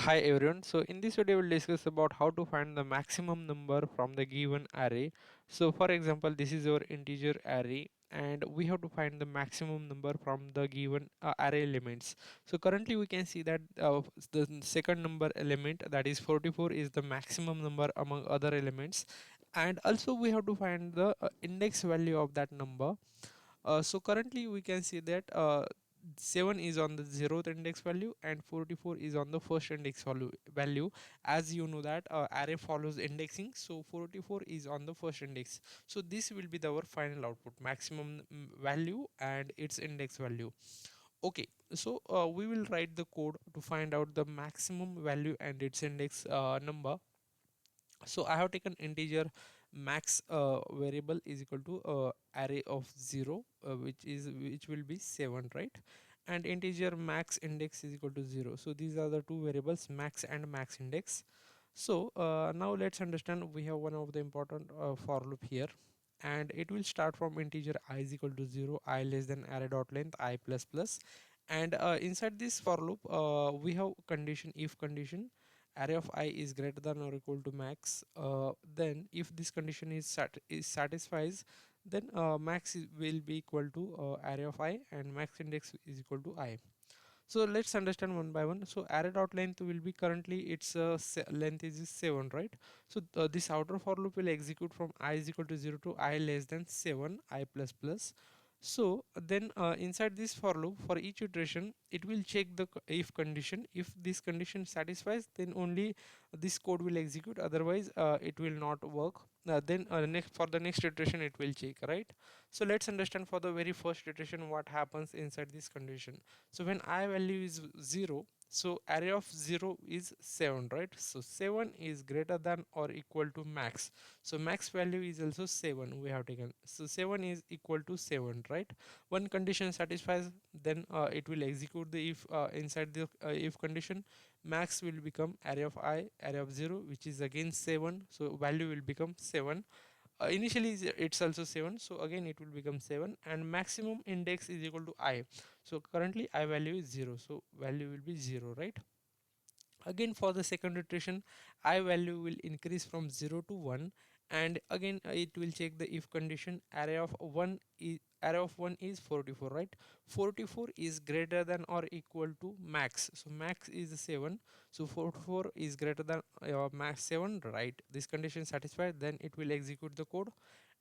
Hi everyone. So in this video we'll discuss about how to find the maximum number from the given array. So for example, this is our integer array and we have to find the maximum number from the given array elements. So currently we can see that the second number element, that is 44, is the maximum number among other elements, and also we have to find the index value of that number. So currently we can see that 7 is on the zeroth index value and 44 is on the first index value. As you know that array follows indexing, so 44 is on the first index. So this will be our final output, maximum value and its index value. Okay, so we will write the code to find out the maximum value and its index number. So I have taken integer max variable is equal to array of 0, which will be 7, right? And integer max index is equal to 0. So these are the two variables, max and max index. So now let's understand, we have one of the important for loop here, and it will start from integer I is equal to 0, I less than array dot length I plus plus. And inside this for loop we have condition, if condition array of I is greater than or equal to max, then if this condition is satisfies, then max will be equal to array of I and max index is equal to I. So let's understand one by one. So array dot length will be, currently its length is 7, right? So this outer for loop will execute from I is equal to 0 to I less than 7 I plus plus. So then inside this for loop, for each iteration it will check the if condition. If this condition satisfies, then only this code will execute, otherwise it will not work. Then next, for the next iteration it will check, right? So let's understand for the very first iteration what happens inside this condition. So when I value is 0, so array of 0 is 7, right? So 7 is greater than or equal to max. So max value is also 7 we have taken. So 7 is equal to 7, right? One condition satisfies, then it will execute the if inside the if condition. Max will become array of I, array of 0, which is again 7. So value will become 7. Initially it's also 7, so again it will become 7, and maximum index is equal to I. So currently I value is 0, so value will be 0, right? Again for the second iteration, I value will increase from 0 to 1, and again it will check the if condition. Array of 1 is 44, right? 44 is greater than or equal to max, so max is 7. So 44 is greater than max 7, right? This condition satisfied, then it will execute the code,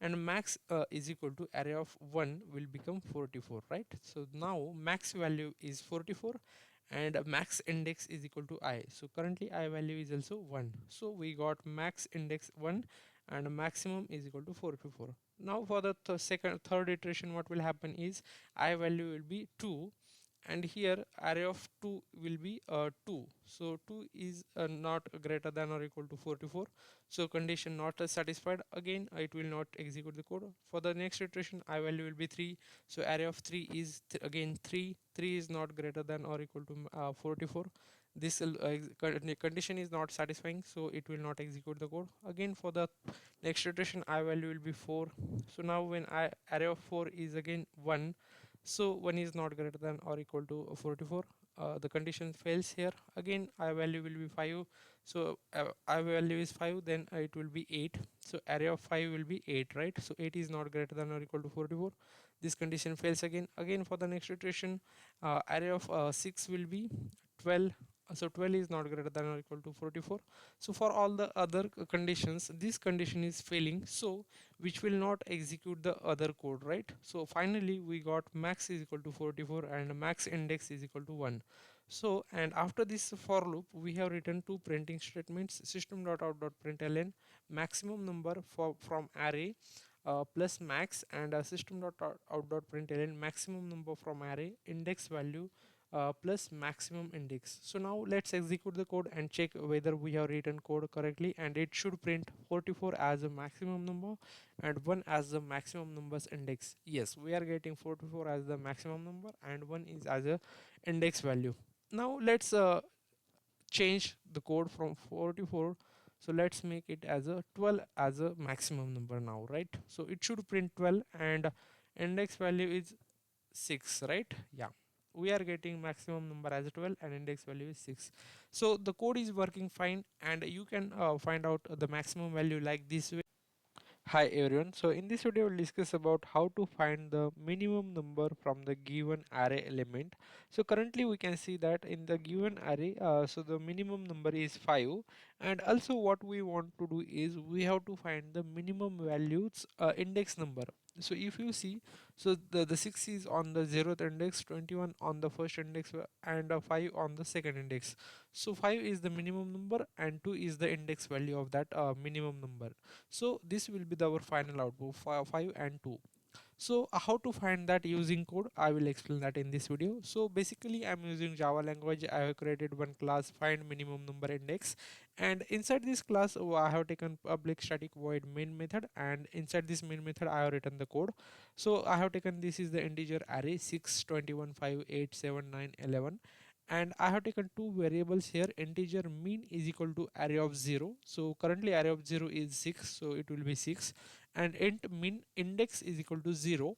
and max is equal to array of 1 will become 44, right? So now max value is 44 and max index is equal to I. So currently I value is also 1. So we got max index 1 and maximum is equal to 44. Now for the third iteration, what will happen is I value will be 2, and here array of 2 will be 2. So 2 is not greater than or equal to 44. So condition not satisfied, again it will not execute the code. For the next iteration, I value will be 3. So array of 3 is again 3. 3 is not greater than or equal to 44. This condition is not satisfying, so it will not execute the code. Again for the next iteration, I value will be 4. So now when I array of 4 is again 1, so 1 is not greater than or equal to 44. The condition fails here. Again I value will be 5. So I value is 5, then it will be 8. So array of 5 will be 8, right? So 8 is not greater than or equal to 44. This condition fails again. Again for the next iteration, array of 6 will be 12. So 12 is not greater than or equal to 44. So for all the other conditions, this condition is failing, so which will not execute the other code, right? So finally we got max is equal to 44 and max index is equal to 1. So, and after this for loop we have written two printing statements, system.out.println maximum number from array plus max, and system.out.println maximum number from array index value plus maximum index. So now let's execute the code and check whether we have written code correctly, and it should print 44 as a maximum number and 1 as the maximum numbers index. Yes, we are getting 44 as the maximum number and 1 is as a index value. Now let's change the code from 44. So let's make it as a 12 as a maximum number now, right? So it should print 12 and index value is 6, right? Yeah. we are getting maximum number as 12 and index value is 6. So the code is working fine, and you can find out the maximum value like this way. Hi everyone, so in this video we'll discuss about how to find the minimum number from the given array element. So currently we can see that in the given array, so the minimum number is 5, and also what we want to do is we have to find the minimum values index number. So if you see, so the 6 is on the 0th index, 21 on the first index, and 5 on the second index. So 5 is the minimum number and 2 is the index value of that minimum number. So this will be our final output, 5 and 2. So how to find that using code, I will explain that in this video. So basically I'm using Java language. I have created one class find minimum number index, and inside this class I have taken public static void main method, and inside this main method I have written the code. So I have taken, this is the integer array 6, 21, 5, 8, 7, 9, 11, and I have taken two variables here. Integer mean is equal to array of 0, so currently array of 0 is 6, so it will be 6, and int min index is equal to 0,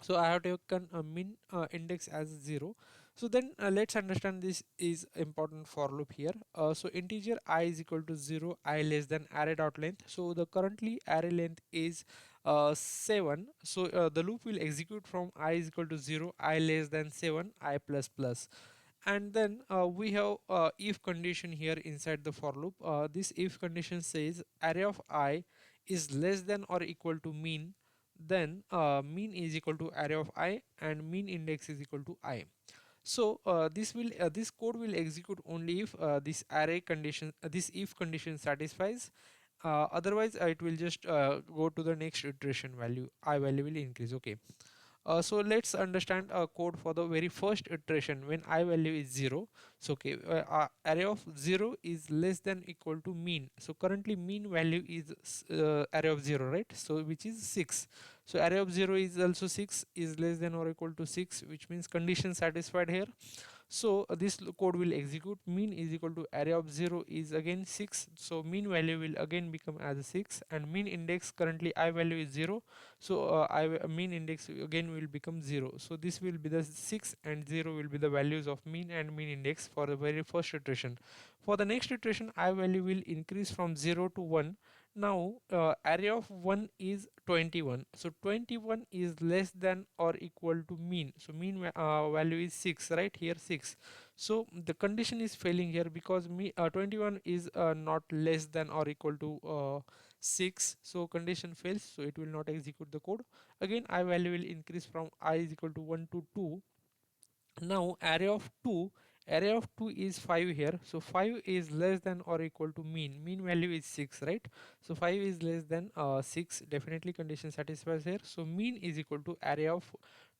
so I have taken a min index as 0. So then let's understand, this is important for loop here. So integer I is equal to 0, I less than array dot length. So the currently array length is 7, so the loop will execute from I is equal to 0, I less than 7, I plus plus. And then we have if condition here inside the for loop. This if condition says array of I is less than or equal to mean, then mean is equal to array of I and mean index is equal to I. So this code will execute only if this array condition, this if condition satisfies. Otherwise it will just go to the next iteration value, I value will increase. Okay. So let's understand a code for the very first iteration when I value is 0. So okay, array of 0 is less than equal to mean. So currently mean value is array of 0, right? So which is 6. So array of 0 is also 6, is less than or equal to 6, which means condition satisfied here. So this code will execute mean is equal to array of 0 is again 6, so mean value will again become as 6, and mean index currently I value is 0, so mean index again will become 0. So this will be the 6 and 0 will be the values of mean and mean index for the very first iteration. For the next iteration I value will increase from 0 to 1. Now array of 1 is 21, so 21 is less than or equal to mean, so mean value is 6, right here 6. So the condition is failing here because 21 is not less than or equal to 6, so condition fails, so it will not execute the code. Again I value will increase from I is equal to 1 to 2. Now array of 2 is 5 here, so 5 is less than or equal to mean value is 6, right? So 5 is less than 6, definitely condition satisfies here, so mean is equal to array of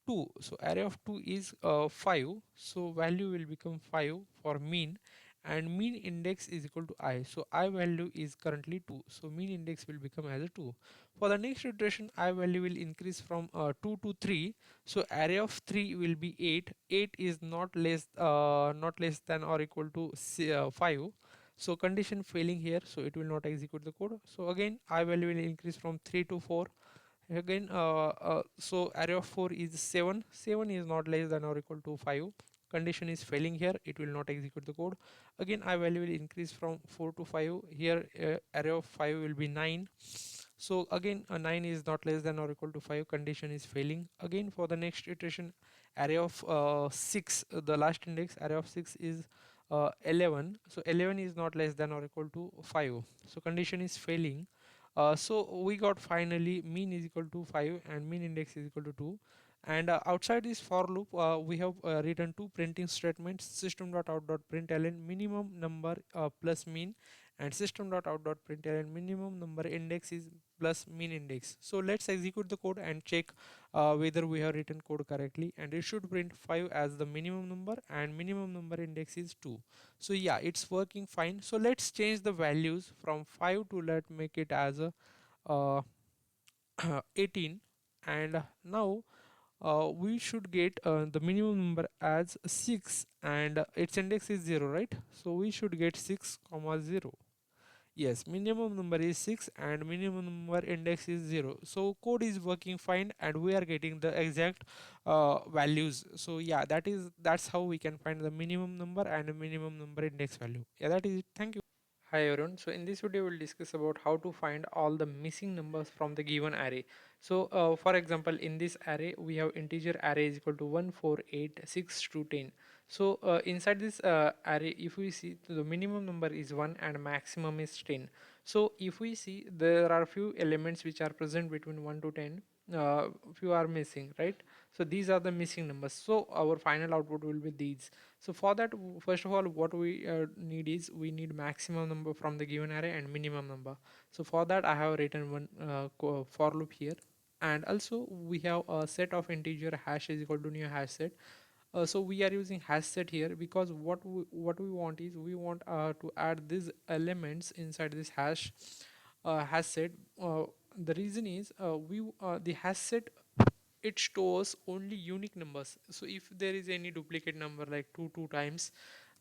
2. So array of 2 is 5, so value will become 5 for mean, and mean index is equal to I, so I value is currently 2, so mean index will become as a 2. For the next iteration I value will increase from 2 to 3, so array of 3 will be 8. 8 is not less than or equal to 5, so condition failing here, so it will not execute the code. So again I value will increase from 3 to 4. Again so array of 4 is 7. 7 is not less than or equal to 5, condition is failing here, it will not execute the code. Again I value will increase from 4 to 5. Here array of 5 will be 9. So again 9 is not less than or equal to 5, condition is failing. Again for the next iteration array of 6, the last index array of 6 is 11, so 11 is not less than or equal to 5, so condition is failing. So we got finally mean is equal to 5 and mean index is equal to 2. And outside this for loop we have written two printing statements, system.out.println minimum number plus mean, and system.out.println minimum number index is plus mean index. So let's execute the code and check whether we have written code correctly, and it should print 5 as the minimum number and minimum number index is 2. So yeah, it's working fine. So let's change the values from 5 to let make it as a uh, 18, and now we should get the minimum number as 6, and its index is 0, right? So we should get 6 comma 0. Yes, minimum number is 6 and minimum number index is 0. So code is working fine and we are getting the exact values. So yeah, that's how we can find the minimum number and minimum number index value. Yeah, that is it. Thank you. Hi everyone. So in this video we'll discuss about how to find all the missing numbers from the given array. So for example, in this array we have integer array is equal to 1, 4, 8, 6 to 10. So inside this array, if we see the minimum number is 1 and maximum is 10. So if we see there are few elements which are present between 1 to 10, few are missing, right? So these are the missing numbers. So our final output will be these. So for that, first of all, what we need is we need maximum number from the given array and minimum number. So for that, I have written one for loop here, and also we have a set of integer hash is equal to new hash set. So we are using hash set here because what we want is we want to add these elements inside this hash set. The reason is we the hash set, it stores only unique numbers. So if there is any duplicate number like 2 times,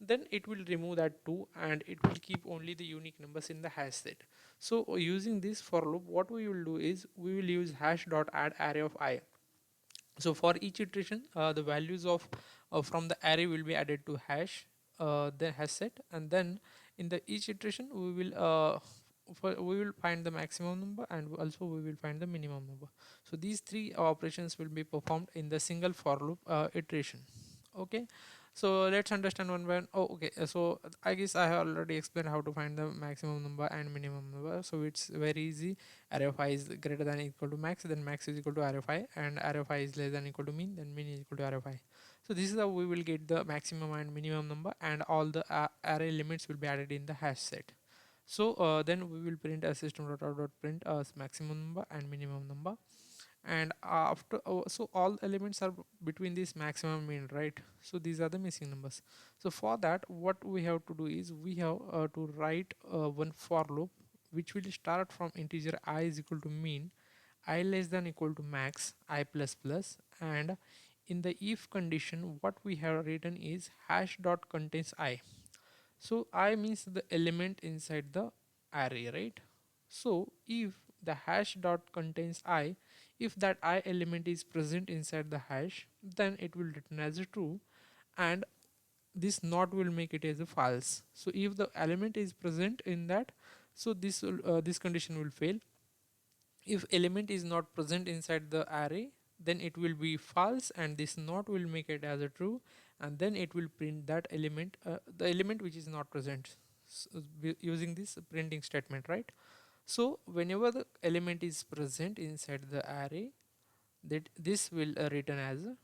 then it will remove that 2 and it will keep only the unique numbers in the hash set. So using this for loop, what we will do is we will use hash dot add array of I. So for each iteration, the values of from the array will be added to the hash set, and then in the each iteration we will find the maximum number and also we will find the minimum number. So these three operations will be performed in the single for loop iteration. Okay, so let's understand one by one. Oh, okay. So I guess I have already explained how to find the maximum number and minimum number. So it's very easy. Array of I is greater than equal to max, then max is equal to array of I, and array of I is less than equal to mean, then mean is equal to array of I. So this is how we will get the maximum and minimum number, and all the array limits will be added in the hash set. So then we will print a system.out.print as maximum number and minimum number, and after so all elements are between this maximum mean, right? So these are the missing numbers. So for that, what we have to do is we have to write one for loop which will start from integer I is equal to mean, I less than equal to max, I plus plus, and in the if condition what we have written is hash dot contains I. So I means the element inside the array, right? So if the hash dot contains I, if that I element is present inside the hash, then it will return as a true, and this not will make it as a false. So if the element is present in that, so this condition will fail. If element is not present inside the array, then it will be false and this not will make it as a true, and then it will print that element, the element which is not present, using this printing statement, right? So whenever the element is present inside the array, that this will return as a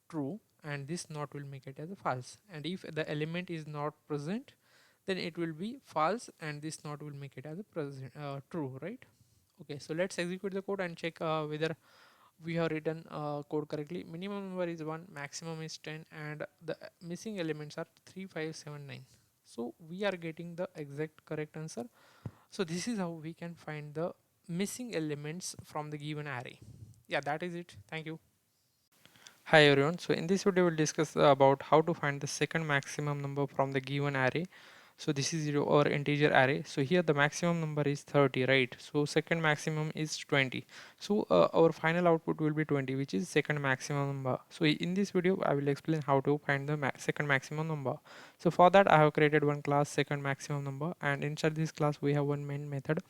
true and this not will make it as a false, and if the element is not present, then it will be false and this not will make it as a present true, right? Okay, so let's execute the code and check whether we have written code correctly. Minimum number is 1, maximum is 10, and the missing elements are 3, 5, 7, 9. So we are getting the exact correct answer. So this is how we can find the missing elements from the given array. Yeah, that is it. Thank you. Hi everyone. So in this video we'll discuss about how to find the second maximum number from the given array. So this is our integer array. So here the maximum number is 30, right? So second maximum is 20. So our final output will be 20, which is second maximum number. So in this video I will explain how to find the second maximum number. So for that I have created one class second maximum number, and inside this class we have one main method,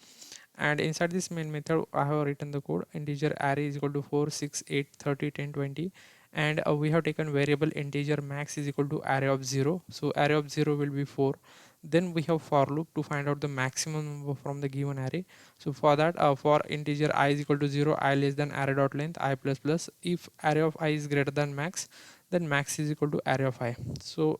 and inside this main method I have written the code integer array is equal to 4, 6, 8, 30, 10, 20, and we have taken variable integer max is equal to array of 0. So array of 0 will be 4. Then we have for loop to find out the maximum number from the given array. So for that, for integer I is equal to 0, I less than array dot length I plus plus. If array of I is greater than max, then max is equal to array of I. So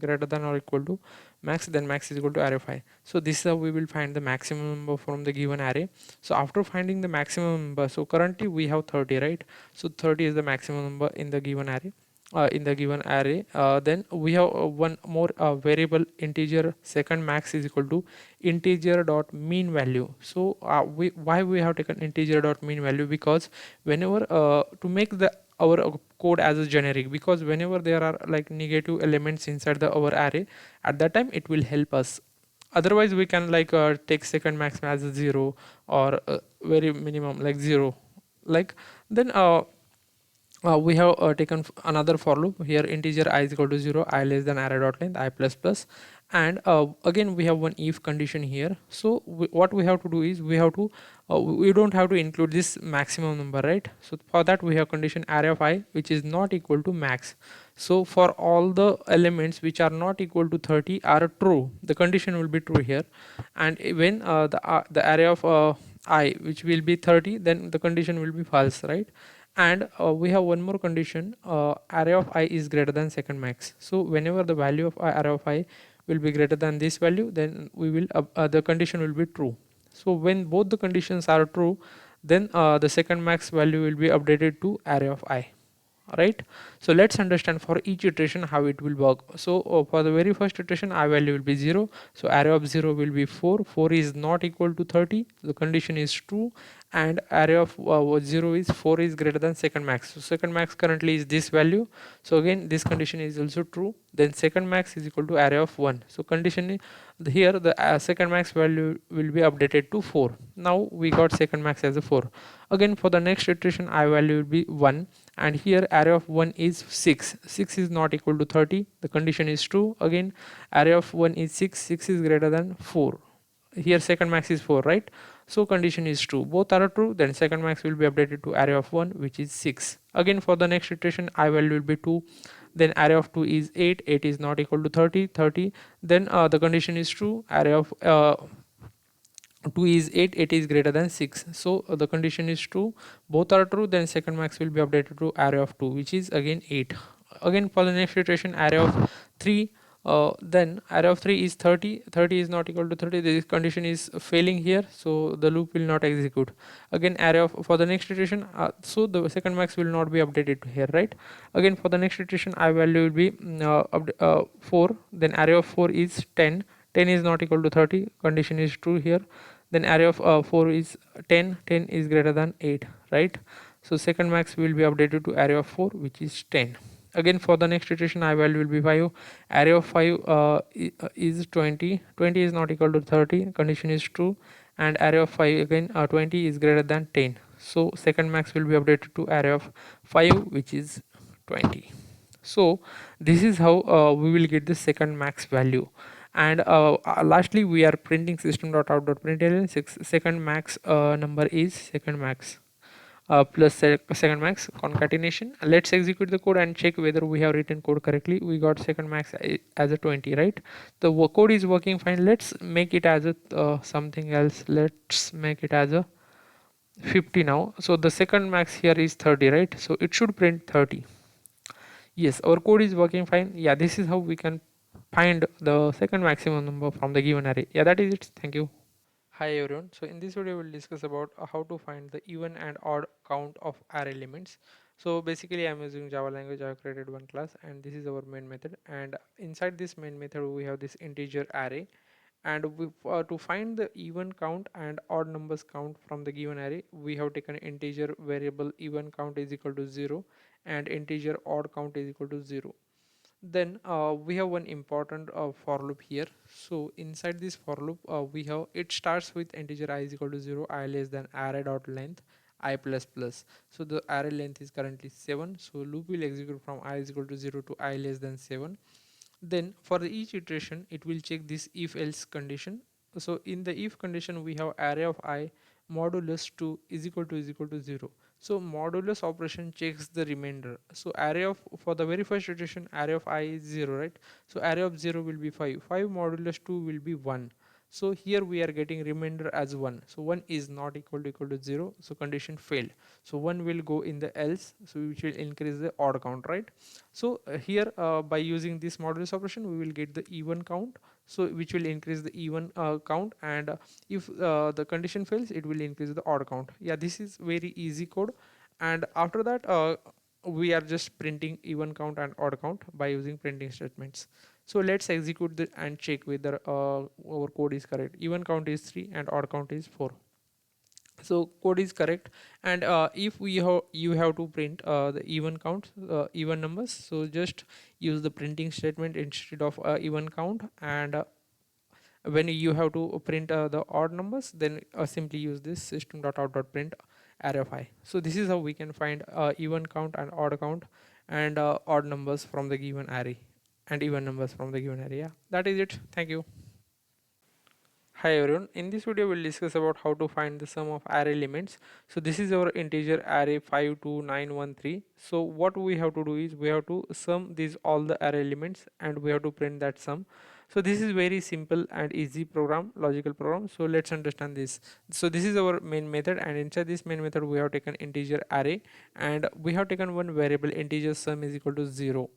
greater than or equal to max, then max is equal to array of I. So this is how we will find the maximum number from the given array. So after finding the maximum number, so currently we have 30, right? So 30 is the maximum number in the given array. Then we have one more variable integer second max is equal to integer dot mean value. So why we have taken integer dot mean value? Because whenever to make the our code as a generic, because whenever there are like negative elements inside the our array, at that time it will help us Otherwise we can like take second max as a 0, or very minimum like 0, like then we have taken another for loop here. Integer I is equal to 0, I less than array dot length I plus plus, and again we have one if condition here. So what we have to do is we have to we don't have to include this maximum number, right? So for that we have condition array of I which is not equal to max. So for all the elements which are not equal to 30 are true, the condition will be true here. And when the array of I which will be 30, then the condition will be false, right? And we have one more condition, array of I is greater than second max. So whenever the value of array of I will be greater than this value, then we will the condition will be true. So when both the conditions are true, then the second max value will be updated to array of I, right? So let's understand for each iteration how it will work. So for the very first iteration I value will be 0, so array of 0 will be 4 is not equal to 30, the condition is true. And array of 0 is 4 is greater than second max, so second max currently is this value, so again this condition is also true. Then second max is equal to array of 1, so condition here the second max value will be updated to 4. Now we got second max as a 4. Again for the next iteration I value will be 1, and here array of 1 is 6 is not equal to 30, the condition is true. Again array of 1 is 6 is greater than 4, here second max is 4, right? So condition is true, both are true, then second max will be updated to array of 1 which is 6. Again for the next iteration I value will be 2, then array of 2 is 8 is not equal to 30, then the condition is true, array of 2 is 8 is greater than 6, so the condition is true, both are true, then second max will be updated to array of 2 which is again 8. Again for the next iteration array of 3, then array of 3 is 30 is not equal to 30, this condition is failing here, so the loop will not execute. Again array of for the next iteration, so the second max will not be updated to here, right? Again for the next iteration I value will be 4, then array of 4 is 10 is not equal to 30, condition is true here. Then array of 4 is 10 is greater than 8, right? So second max will be updated to array of 4 which is 10. Again for the next iteration I value will be 5, array of 5 is 20 is not equal to 30, condition is true. And array of 5 again 20 is greater than 10, so second max will be updated to array of 5 which is 20. So this is how we will get the second max value. And lastly we are printing system.out.println second max number is second max plus second max concatenation. Let's execute the code and check whether we have written code correctly. We got second max as a 20, right? The code is working fine. Let's make it as a something else. Let's make it as a 50 now. So the second max here is 30, right? So it should print 30. Yes, our code is working fine. Yeah, this is how we can find the second maximum number from the given array. Yeah, that is it. Thank you. Hi everyone. So in this video we'll discuss about how to find the even and odd count of array elements. So basically I'm using Java language. I've created one class and this is our main method, and inside this main method we have this integer array, and to find the even count and odd numbers count from the given array we have taken integer variable even count is equal to 0 and integer odd count is equal to 0. Then we have one important for loop here. So inside this for loop we have, it starts with integer I is equal to 0, I less than array dot length I plus plus. So the array length is currently 7, so loop will execute from I is equal to 0 to I less than 7. Then for the each iteration it will check this if else condition. So in the if condition we have array of I modulus 2 is equal to 0. So modulus operation checks the remainder. So array of, for the very first iteration array of I is 0, right? So array of 0 will be 5 modulus 2 will be 1. So here we are getting remainder as 1, so 1 is not equal to 0, so condition failed. So 1 will go in the else, so which will increase the odd count, right? So here by using this modulus operation we will get the even count, so which will increase the even count, and if the condition fails it will increase the odd count. Yeah, this is very easy code. And after that we are just printing even count and odd count by using printing statements. So let's execute the and check whether our code is correct. Even count is 3 and odd count is 4. So code is correct. And if you have to print the even count, even numbers, so just use the printing statement instead of even count, and when you have to print the odd numbers, then simply use this system.out.print array of I. So this is how we can find even count and odd count and odd numbers from the given array and even numbers from the given array. Yeah, that is it. Thank you. Hi everyone, in this video we'll discuss about how to find the sum of array elements. So this is our integer array 52913. So what we have to do is we have to sum these all the array elements and we have to print that sum. So this is very simple and easy program, logical program. So let's understand this. So this is our main method, and inside this main method we have taken integer array and we have taken one variable integer sum is equal to 0.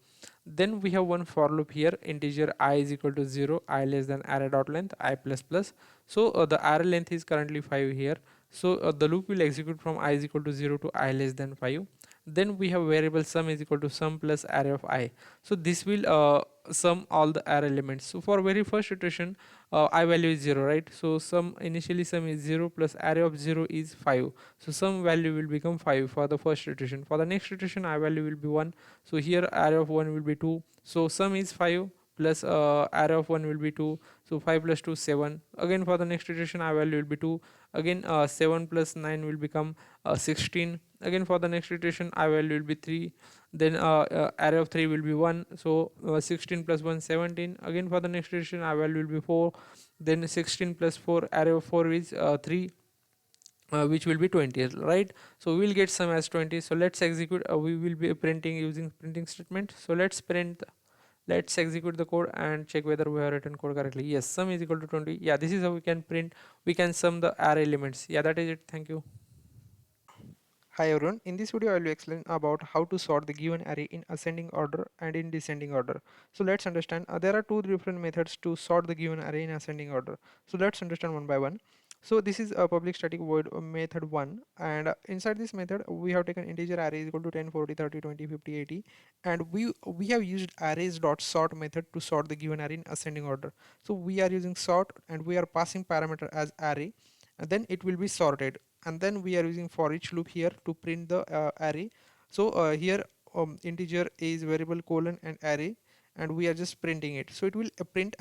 Then we have one for loop here, integer I is equal to 0, I less than array dot length I plus plus. So the array length is currently 5 here. So the loop will execute from I is equal to 0 to I less than 5. Then we have variable sum is equal to sum plus array of I. So this will sum all the array elements. So for very first iteration, I value is 0, right? So sum initially sum is 0 plus array of 0 is 5. So sum value will become 5 for the first iteration. For the next iteration, I value will be 1. So here array of 1 will be 2. So sum is 5 plus array of 1 will be 2. So 5 plus 2 7. Again for the next iteration, I value will be 2. Again 7 plus 9 will become 16. Again for the next iteration, I value will be 3. Then array of 3 will be 1. So 16 plus 1 17. Again for the next iteration, I value will be 4. Then 16 plus 4, array of 4 is 3, which will be 20, right? So we will get sum as 20. So let's execute, we will be printing using printing statement. So let's execute the code and check whether we have written code correctly. Yes, sum is equal to 20. Yeah, this is how we can print, we can sum the array elements. Yeah, that is it. Thank you. Hi everyone, in this video I will explain about how to sort the given array in ascending order and in descending order. So let's understand, there are two different methods to sort the given array in ascending order. So let's understand one by one. So this is a public static void method 1, and inside this method we have taken integer array is equal to 10 40 30 20 50 80, and we have used arrays dot sort method to sort the given array in ascending order. So we are using sort and we are passing parameter as array, and then it will be sorted, and then we are using for each loop here to print the array. So here integer is variable colon and array, and we are just printing it, so it will print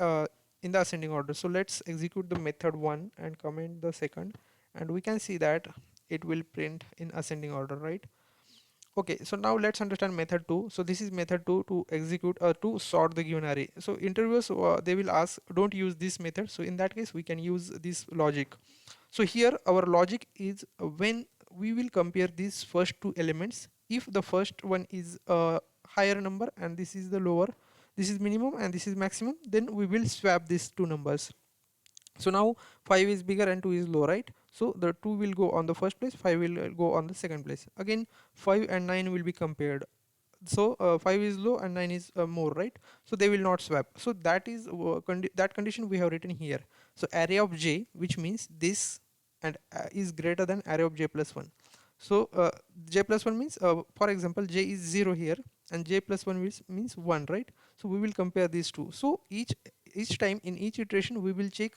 in the ascending order. So let's execute the method 1 and comment the second, and we can see that it will print in ascending order, right? Okay, so now let's understand method 2. So this is method 2 to execute to sort the given array. So interviewers they will ask don't use this method, so in that case we can use this logic. So here our logic is when we will compare these first two elements, if the first one is a higher number and this is the lower, this is minimum and this is maximum, then we will swap these two numbers. So now 5 is bigger and 2 is low, right? So the 2 will go on the first place, 5 will go on the second place. Again 5 and 9 will be compared. So 5 is low and 9 is more, right? So they will not swap. So that is that condition we have written here. So array of j, which means this, and is greater than array of j plus 1. So j plus 1 means for example j is 0 here and j plus 1 means 1, right? So we will compare these two. So each time in each iteration we will check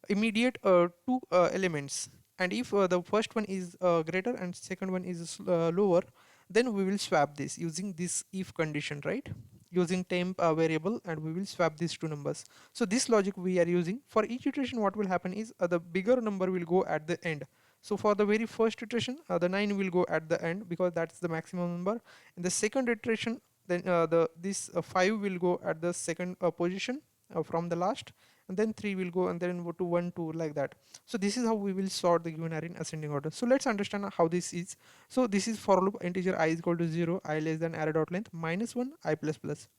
immediate two elements, and if the first one is greater and second one is lower, then we will swap this using this if condition, right? Using temp variable, and we will swap these two numbers. So this logic we are using for each iteration. What will happen is the bigger number will go at the end. So for the very first iteration, the 9 will go at the end because that's the maximum number. In the second iteration, then this 5 will go at the second position from the last, and then 3 will go and then go to 1 2 like that. So this is how we will sort the given array in ascending order. So let's understand how this is. So this is for loop integer I is equal to 0, I less than array dot length minus 1 I plus plus.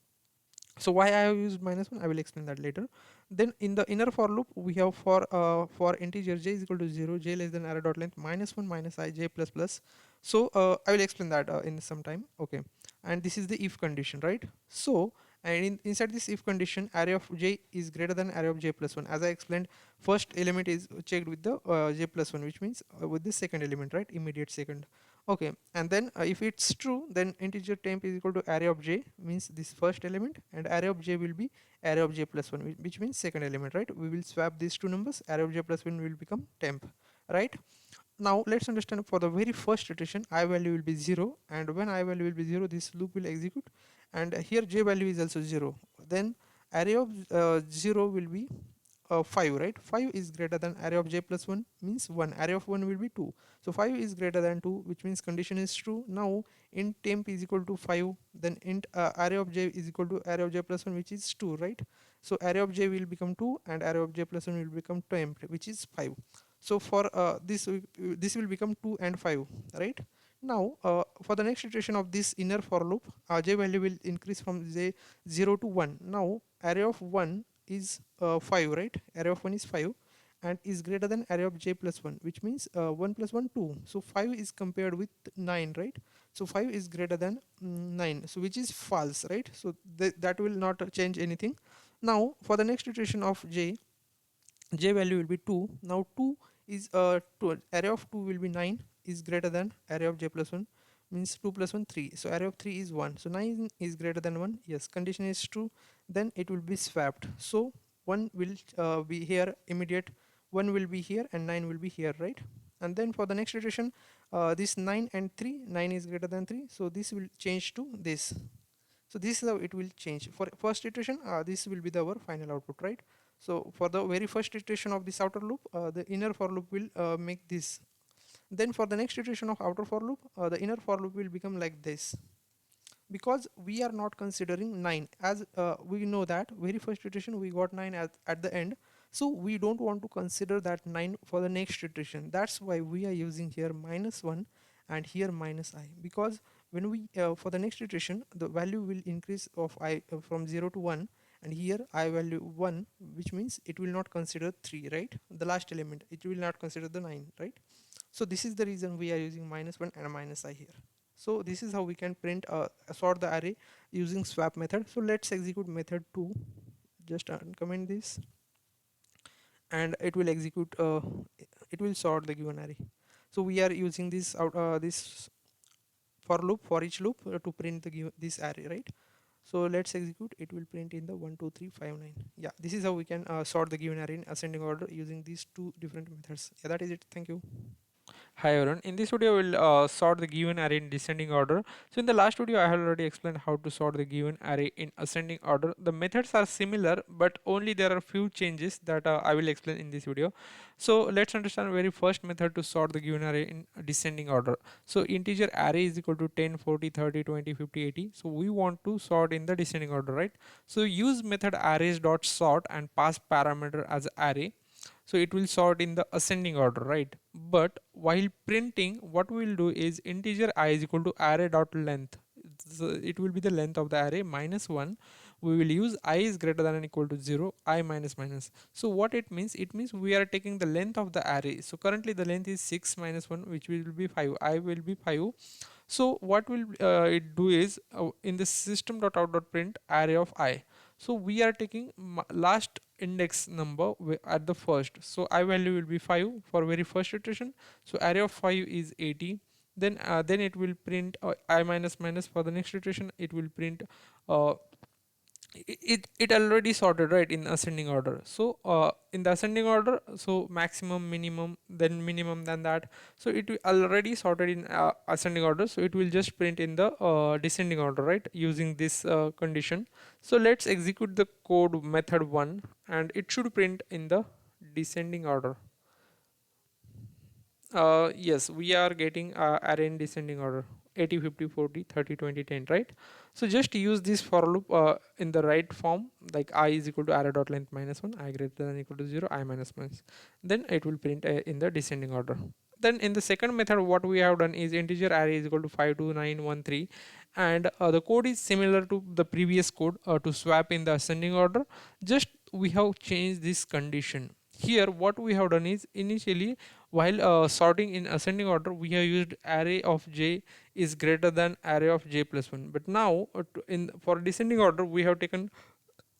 So why I have used minus 1, I will explain that later. Then in the inner for loop we have for integer j is equal to 0, j less than array dot length minus 1 minus I j plus plus. So I will explain that in some time. Okay, and this is the if condition, right? So and inside this if condition, array of j is greater than array of j plus 1. As I explained, first element is checked with the j plus 1, which means with the second element, right? Immediate second. Okay, and then if it's true, then integer temp is equal to array of j, means this first element, and array of j will be array of j plus 1, which means second element, right? We will swap these two numbers, array of j plus 1 will become temp, right? Now let's understand, for the very first iteration I value will be 0, and when I value will be 0, this loop will execute, and here j value is also 0. Then array of 0 will be 5, right? 5 is greater than array of j plus 1 means 1, array of 1 will be 2. So 5 is greater than 2, which means condition is true. Now int temp is equal to 5, then int array of j is equal to array of j plus 1, which is 2, right? So array of j will become 2 and array of j plus 1 will become temp, which is 5. So for this will become 2 and 5, right? Now for the next iteration of this inner for loop, j value will increase from j 0 to 1. Now array of 1 is 5, right? Array of 1 is 5 and is greater than array of j plus 1, which means 1 plus 1 2. So 5 is compared with 9, right? So 5 is greater than 9, so which is false, right? So that will not change anything. Now for the next iteration of j value will be 2. Now 2 is 2, array of 2 will be 9 is greater than array of j plus 1 means 2 plus 1 3, so array of 3 is 1, so 9 is greater than 1. Yes, condition is true. Then it will be swapped, so 1 will be here immediate, 1 will be here and 9 will be here, right? And then for the next iteration, this 9 and 3, 9 is greater than 3, so this will change to this. So this is how it will change. For first iteration, this will be our final output, right? So for the very first iteration of this outer loop, the inner for loop will make this. Then for the next iteration of outer for loop, the inner for loop will become like this, because we are not considering 9, as we know that very first iteration we got 9 at the end, so we don't want to consider that 9 for the next iteration. That's why we are using here minus 1 and here minus I, because when we for the next iteration the value will increase of I from 0 to 1, and here I value 1, which means it will not consider 3, right? The last element, it will not consider the 9, right? So this is the reason we are using minus 1 and minus I here. So this is how we can print sort the array using swap method. So let's execute method 2. Just uncomment this and it will execute it will sort the given array. So we are using this for loop, for each loop, to print the this array, right? So let's execute, it will print in the 1 2 3 5 9. Yeah, this is how we can sort the given array in ascending order using these two different methods. Yeah, that is it. Thank you. Hi everyone, in this video we'll sort the given array in descending order. So in the last video I have already explained how to sort the given array in ascending order. The methods are similar but only there are few changes that I will explain in this video. So let's understand the very first method to sort the given array in descending order. So integer array is equal to 10, 40, 30, 20, 50, 80. So we want to sort in the descending order, right? So use method arrays dot sort and pass parameter as array, so it will sort in the ascending order, right? But while printing, what we will do is integer I is equal to array dot length, so it will be the length of the array minus 1. We will use I is greater than or equal to 0, I minus minus. So what it means, it means we are taking the length of the array. So currently the length is 6 minus 1, which will be 5. I will be 5. So what will it do is in the system.out.print array of I. So we are taking last index number at the first. So I value will be 5 for very first iteration. So array of 5 is 80. Then it will print I minus minus for the next iteration. It will print uh, it already sorted, right, in ascending order. So in the ascending order, so maximum, minimum, then minimum, than that. So it will already sorted in ascending order, so it will just print in the descending order, right, using this condition. So let's execute the code method 1 and it should print in the descending order. Yes, we are getting array in descending order, 80, 50, 40, 30, 20, 10, right? So just use this for loop in the right form, like I is equal to array dot length minus 1, I greater than or equal to 0, I minus minus. Then it will print in the descending order. Then in the second method, what we have done is integer array is equal to 5, 2, 9, 1, 3. And the code is similar to the previous code to swap in the ascending order. Just we have changed this condition. Here what we have done is, initially while sorting in ascending order, we have used array of j is greater than array of j plus 1. But now in for descending order, we have taken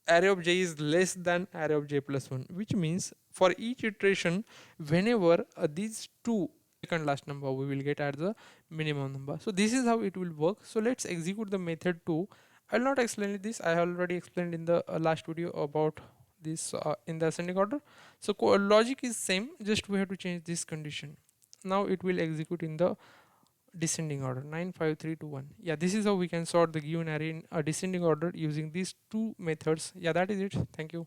array of j is less than array of j plus 1, which means for each iteration, whenever these two second last number, we will get as the minimum number. So this is how it will work. So let's execute the method 2. I'll not explain this, I have already explained in the last video about this in the ascending order. So logic is same, just we have to change this condition. Now it will execute in the descending order, 9 5 3 2 1. Yeah, this is how we can sort the given array in a descending order using these two methods. Yeah, that is it. Thank you.